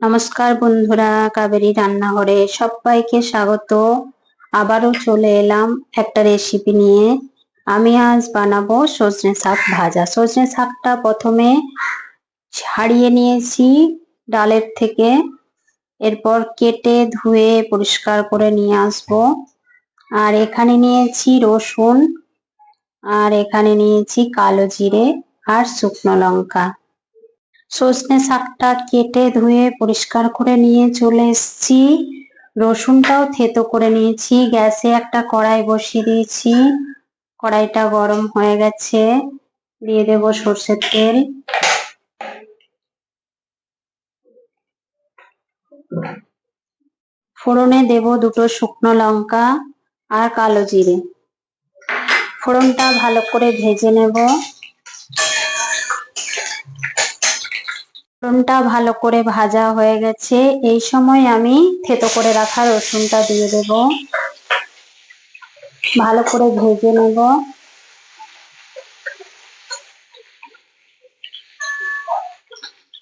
নমস্কার বন্ধুরা, কাবেরী রান্নাঘরে সবাইকে স্বাগত। আবারও চলে এলাম একটা রেসিপি নিয়ে। আমি আজ বানাবো সজনে শাক ভাজা। সজনে শাকটা প্রথমে ছাড়িয়ে নিয়েছি ডালের থেকে, এরপর কেটে ধুয়ে পরিষ্কার করে নিয়ে আসবো। আর এখানে নিয়েছি রসুন, আর এখানে নিয়েছি কালো জিরে আর শুকনো লঙ্কা। সজনে শাকটা কেটে ধুয়ে পরিষ্কার করে নিয়ে চলে এসেছি। রসুনটাও থেতো করে নিয়েছি। গ্যাসে একটা কড়াই বসিয়ে দিয়েছি। কড়াইটা গরম হয়ে গেছে, দিয়ে দেব সর্ষের তেল। ফোড়নে দেব দুটো শুকনো লঙ্কা আর কালো জিরে। ফোড়নটা ভালো করে ভেজে নেব। রসুনটা ভালো করে ভাজা হয়ে গেছে। এই সময় আমি থেতো করে রাখা রসুনটা দিয়ে দেব, ভালো করে ভেজে নেব।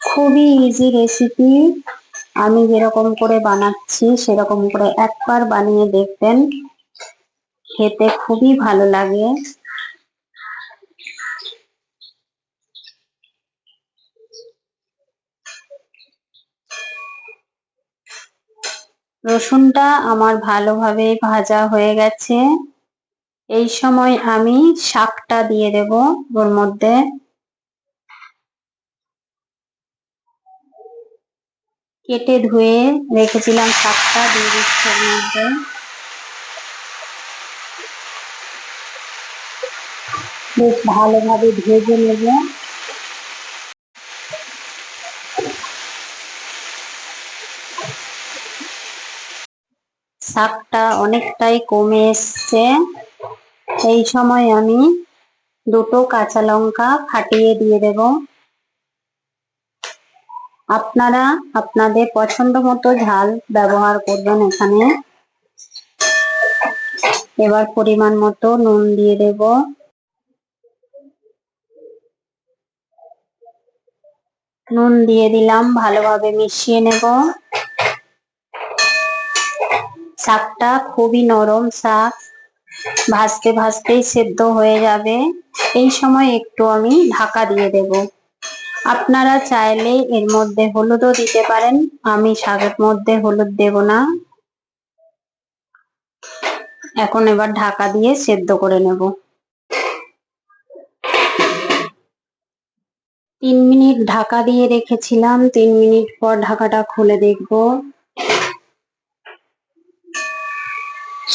খুবই ইজি রেসিপি। আমি যেরকম করে বানাচ্ছি সেরকম করে একবার বানিয়ে দেখবেন, খেতে খুবই ভালো লাগে। রসুনটা আমার ভালোভাবে ভাজা হয়ে গেছে। এই সময় আমি শাকটা দিয়ে দেব ওর মধ্যে। কেটে ধুয়ে রেখেছিলাম শাকটা দিয়ে দিচ্ছি ওর মধ্যে। বেশ ভালোভাবে ভেজে নেব। শাকটা অনেকটাই কমে এসছে। এই সময় আমি দুটো কাঁচা লঙ্কা ফাটিয়ে দিয়ে দেব। আপনারা আপনাদের পছন্দ মতো ঝাল ব্যবহার করবেন এখানে। এবার পরিমাণ মতো নুন দিয়ে দেব। নুন দিয়ে দিলাম, ভালোভাবে মিশিয়ে নেব। শাকটা খুবই নরম শাক, ভাজতে ভাজতেই সেদ্ধ হয়ে যাবে। এই সময় একটু আমি ঢাকা দিয়ে দেব। আপনারা চাইলে এর মধ্যে হলুদও দিতে পারেন, আমি শাকের মধ্যে হলুদ দেব না। এখন এবার ঢাকা দিয়ে সেদ্ধ করে নেব। 3 মিনিট ঢাকা দিয়ে রেখেছিলাম। 3 মিনিট পর ঢাকাটা খুলে দেখব।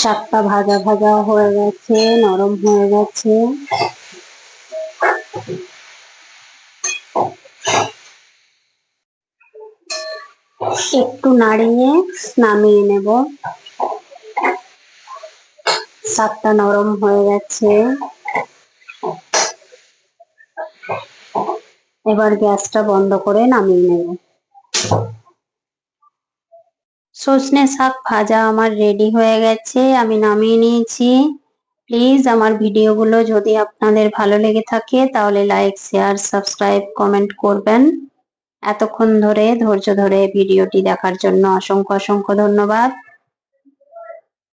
শাকটা ভাজা ভাজা হয়ে গেছে, নরম হয়ে গেছে। একটু নাড়িয়ে নামিয়ে নেব। শাকটা নরম হয়ে গেছে। এবার গ্যাসটা বন্ধ করে নামিয়ে নেব। সজনে শাক ভাজা আমার রেডি হয়ে গেছে, আমি নামিয়ে নিয়েছি। প্লিজ আমার ভিডিওগুলো যদি আপনাদের ভালো লেগে থাকে তাহলে লাইক, শেয়ার, সাবস্ক্রাইব, কমেন্ট করবেন। এতক্ষণ ধরে ধৈর্য ধরে ভিডিওটি দেখার জন্য অসংখ্য অসংখ্য ধন্যবাদ।